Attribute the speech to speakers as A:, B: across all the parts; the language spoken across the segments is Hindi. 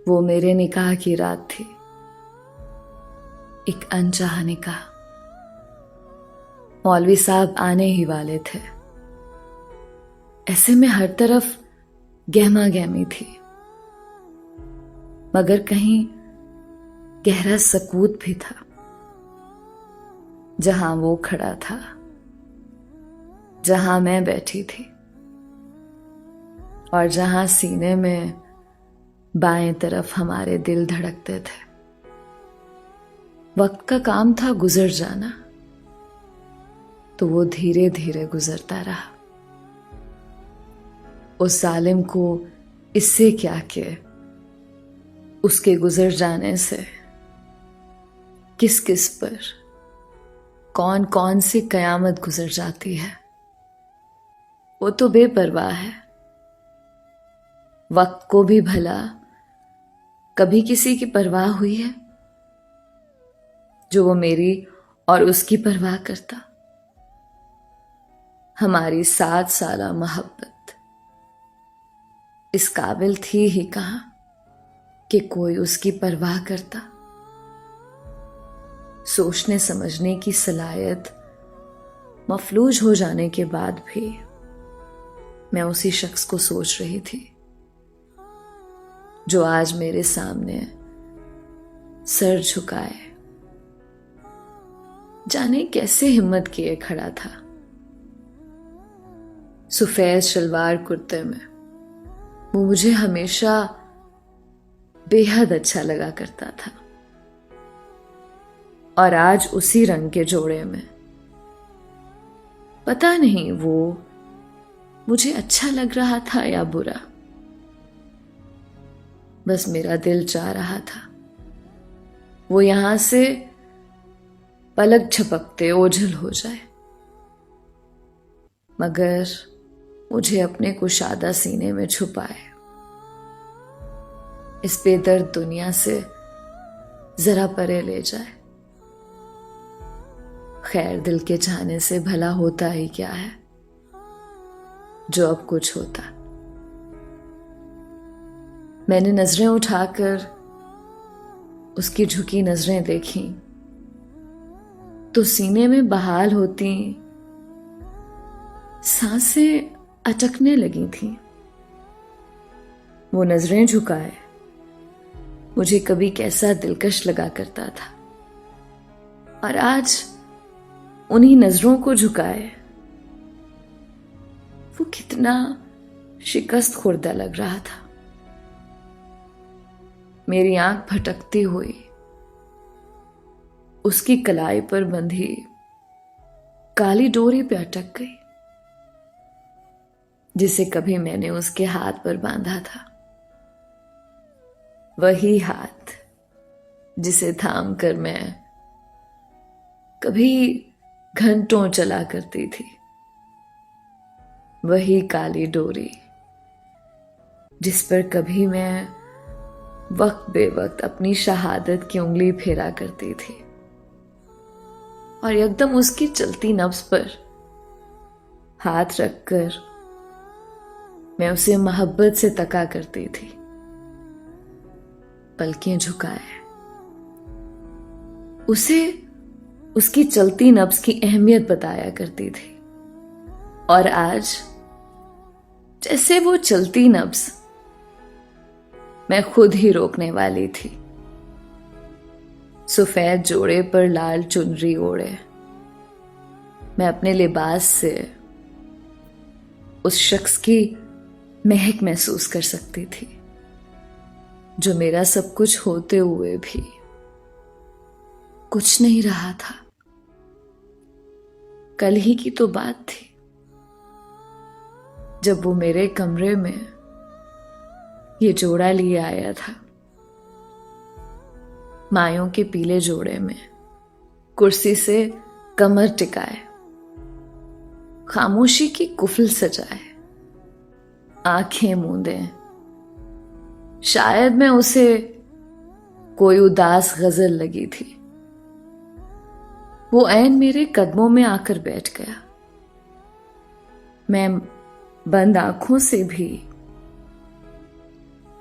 A: वो मेरे निकाह की रात थी, एक अनचाहा निकाह। मौलवी साहब आने ही वाले थे। ऐसे में हर तरफ गहमा गहमी थी, मगर कहीं गहरा सकूत भी था। जहां वो खड़ा था, जहां मैं बैठी थी, और जहां सीने में बाएं तरफ हमारे दिल धड़कते थे। वक्त का काम था गुजर जाना, तो वो धीरे धीरे गुजरता रहा। उस जालिम को इससे क्या कि उसके गुजर जाने से किस किस पर कौन कौन सी कयामत गुजर जाती है। वो तो बेपरवाह है। वक्त को भी भला कभी किसी की परवाह हुई है जो वो मेरी और उसकी परवाह करता। हमारी 7 साला मोहब्बत इस काबिल थी ही कहां कि कोई उसकी परवाह करता। सोचने समझने की सलाहियत मफलूज हो जाने के बाद भी मैं उसी शख्स को सोच रही थी जो आज मेरे सामने सर झुकाए जाने कैसे हिम्मत किए खड़ा था। सफेद शलवार कुर्ते में वो मुझे हमेशा बेहद अच्छा लगा करता था, और आज उसी रंग के जोड़े में पता नहीं वो मुझे अच्छा लग रहा था या बुरा। बस मेरा दिल चाह रहा था वो यहां से पलक झपकते ओझल हो जाए, मगर मुझे अपने कुशादा सीने में छुपाए, इस बेदर्द दुनिया से जरा परे ले जाए। खैर, दिल के चाहने से भला होता ही क्या है जो अब कुछ होता। मैंने नजरें उठाकर उसकी झुकी नजरें देखी तो सीने में बहाल होती सांसें अटकने लगी थीं। वो नजरें झुकाए मुझे कभी कैसा दिलकश लगा करता था, और आज उन्हीं नजरों को झुकाए वो कितना शिकस्त खुर्दा लग रहा था। मेरी आंख भटकती हुई उसकी कलाई पर बंधी काली डोरी पे अटक गई, जिसे कभी मैंने उसके हाथ पर बांधा था। वही हाथ जिसे थाम कर मैं कभी घंटों चला करती थी। वही काली डोरी जिस पर कभी मैं वक्त बेवक्त अपनी शहादत की उंगली फेरा करती थी, और एकदम उसकी चलती नब्ज पर हाथ रखकर मैं उसे मोहब्बत से तका करती थी, पलकें झुकाए उसे उसकी चलती नब्ज की अहमियत बताया करती थी। और आज जैसे वो चलती नब्ज मैं खुद ही रोकने वाली थी। सफेद जोड़े पर लाल चुनरी ओढ़े मैं अपने लिबास से उस शख्स की महक महसूस कर सकती थी जो मेरा सब कुछ होते हुए भी कुछ नहीं रहा था। कल ही की तो बात थी जब वो मेरे कमरे में ये जोड़ा लिए आया था। मायों के पीले जोड़े में कुर्सी से कमर टिकाए, खामोशी की कुफल सजाए, आंखें मूंदे। शायद मैं उसे कोई उदास गजल लगी थी। वो ऐन मेरे कदमों में आकर बैठ गया। मैं बंद आंखों से भी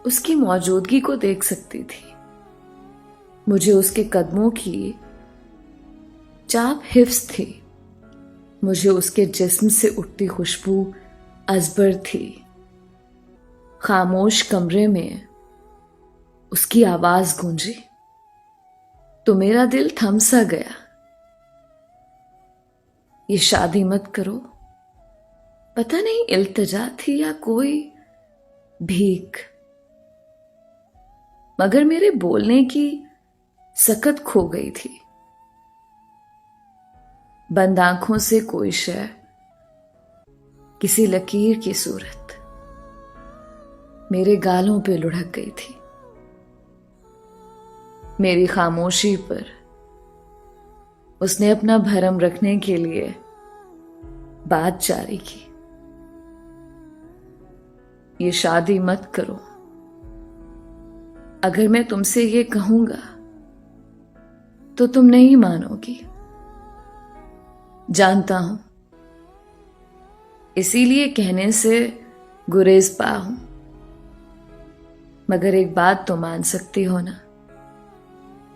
A: उसकी मौजूदगी को देख सकती थी। मुझे उसके कदमों की चाप हिफ्स थी। मुझे उसके जिस्म से उठती खुशबू अजबर थी। खामोश कमरे में उसकी आवाज गूंजी तो मेरा दिल थम सा गया। ये शादी मत करो, पता नहीं इल्तिजा थी या कोई भीख, मगर मेरे बोलने की सकत खो गई थी। बंद आंखों से कोई शय, किसी लकीर की सूरत मेरे गालों पे लुढ़क गई थी। मेरी खामोशी पर उसने अपना भरम रखने के लिए बात जारी की। ये शादी मत करो। अगर मैं तुमसे ये कहूंगा तो तुम नहीं मानोगी, जानता हूं। इसीलिए कहने से गुरेज पा हूं। मगर एक बात तो मान सकती हो ना,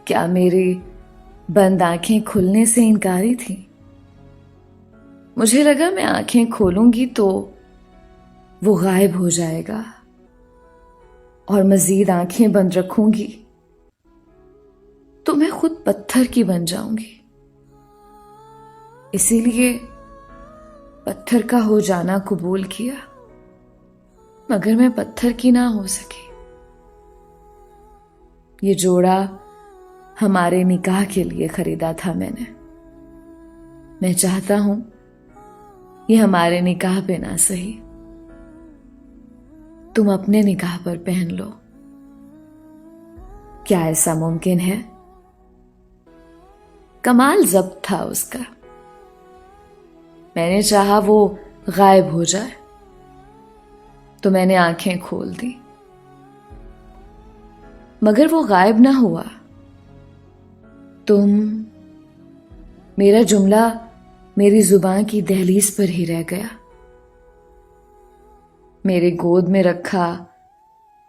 A: क्या मेरी बंद आंखें खुलने से इनकारी थी? मुझे लगा मैं आंखें खोलूंगी तो वो गायब हो जाएगा, और मजीद आंखें बंद रखूंगी तो मैं खुद पत्थर की बन जाऊंगी। इसीलिए पत्थर का हो जाना कबूल किया, मगर मैं पत्थर की ना हो सकी। ये जोड़ा हमारे निकाह के लिए खरीदा था मैंने। मैं चाहता हूं ये हमारे निकाह पे ना सही, तुम अपने निकाह पर पहन लो। क्या ऐसा मुमकिन है? कमाल जब्त था उसका। मैंने चाहा वो गायब हो जाए तो मैंने आंखें खोल दी, मगर वो गायब ना हुआ। मेरा जुमला मेरी जुबान की दहलीज पर ही रह गया। मेरे गोद में रखा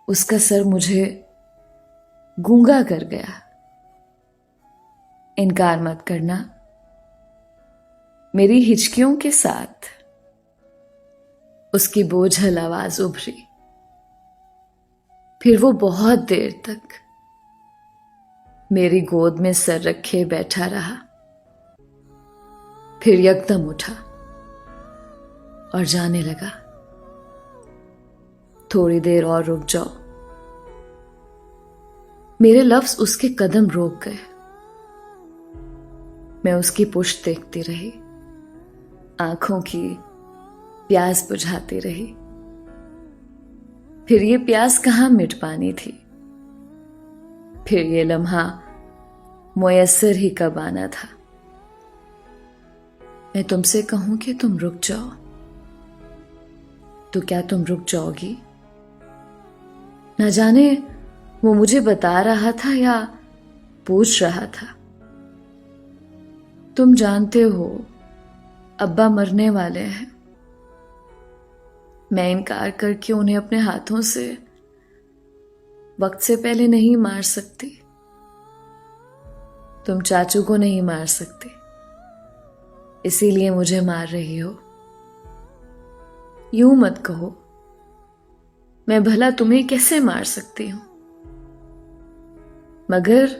A: उसका सर मुझे गूंगा कर गया। इनकार मत करना। मेरी हिचकियों के साथ उसकी बोझल आवाज उभरी। फिर वो बहुत देर तक मेरी गोद में सर रखे बैठा रहा। फिर यकदम उठा और जाने लगा। थोड़ी देर और रुक जाओ। मेरे लफ्ज उसके कदम रोक गए। मैं उसकी पुश्त देखती रही, आंखों की प्यास बुझाती रही। फिर ये प्यास कहां मिट पानी थी। फिर ये लम्हा मुयस्सर ही कब आना था। मैं तुमसे कहूं कि तुम रुक जाओ तो क्या तुम रुक जाओगी? न जाने वो मुझे बता रहा था या पूछ रहा था। तुम जानते हो अब्बा मरने वाले हैं। मैं इनकार करके उन्हें अपने हाथों से वक्त से पहले नहीं मार सकती। तुम चाचू को नहीं मार सकते, इसीलिए मुझे मार रही हो। यूं मत कहो। मैं भला तुम्हें कैसे मार सकती हूं? मगर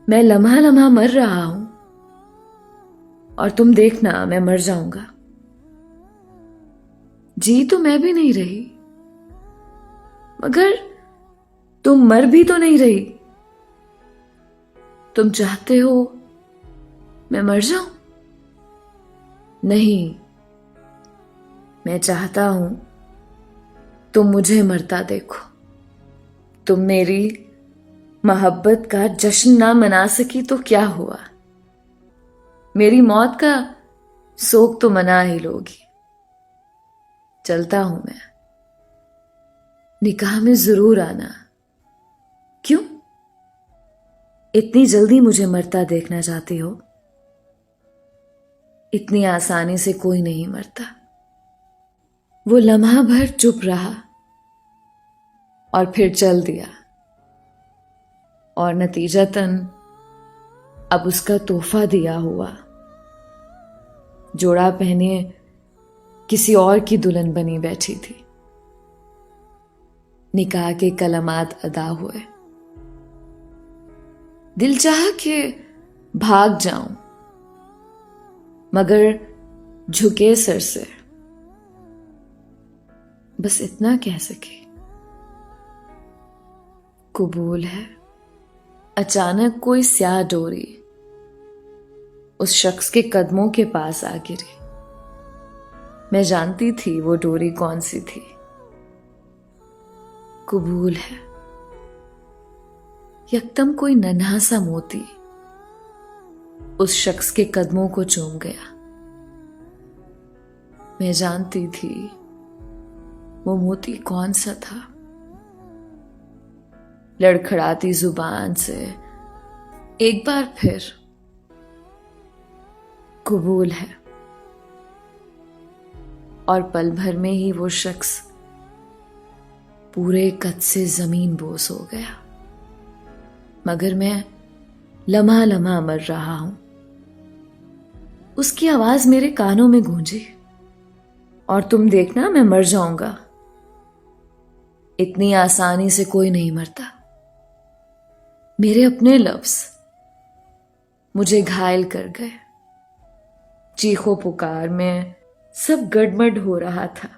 A: मैं लम्हा लम्हा मर रहा हूं, और तुम देखना मैं मर जाऊंगा। जी तो मैं भी नहीं रही, मगर तुम मर भी तो नहीं रही। तुम चाहते हो मैं मर जाऊं? नहीं, मैं चाहता हूं तुम मुझे मरता देखो। तुम मेरी मोहब्बत का जश्न ना मना सकी तो क्या हुआ, मेरी मौत का शोक तो मना ही लोगी। चलता हूं मैं, निकाह में जरूर आना। क्यों इतनी जल्दी मुझे मरता देखना चाहती हो? इतनी आसानी से कोई नहीं मरता। वो लम्हा भर चुप रहा। और फिर चल दिया। और नतीजतन अब उसका तोहफा दिया हुआ जोड़ा पहने किसी और की दुल्हन बनी बैठी थी। निकाह के कलमात अदा हुए। दिल चाहा कि भाग जाऊं, मगर झुके सर से बस इतना कह सके, कबूल है। अचानक कोई स्याह डोरी उस शख्स के कदमों के पास आ गिरी। मैं जानती थी वो डोरी कौन सी थी। कबूल है। यकदम कोई नन्हा सा मोती उस शख्स के कदमों को चूम गया। मैं जानती थी वो मोती कौन सा था। लड़खड़ाती जुबान से एक बार फिर कबूल है। और पल भर में ही वो शख्स पूरे कद से जमीन बोस हो गया। मगर मैं लम्हा लम्हा मर रहा हूं। उसकी आवाज मेरे कानों में गूंजी, और तुम देखना मैं मर जाऊंगा। इतनी आसानी से कोई नहीं मरता। मेरे अपने लफ्ज मुझे घायल कर गए। चीखो पुकार में सब गड़बड़ हो रहा था।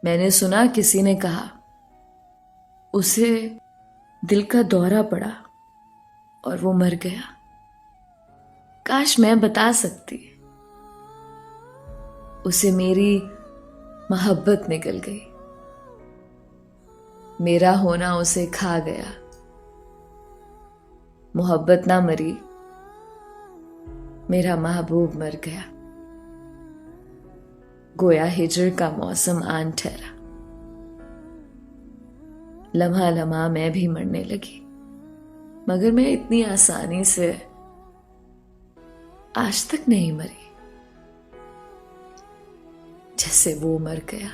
A: मैंने सुना किसी ने कहा उसे दिल का दौरा पड़ा और वो मर गया। काश मैं बता सकती। उसे मेरी मोहब्बत निकल गई। मेरा होना उसे खा गया। मोहब्बत ना मरी, मेरा महबूब मर गया। गोया हिजर का मौसम आन ठहरा। लम्हा लम्हा मैं भी मरने लगी, मगर मैं इतनी आसानी से आज तक नहीं मरी जैसे वो मर गया।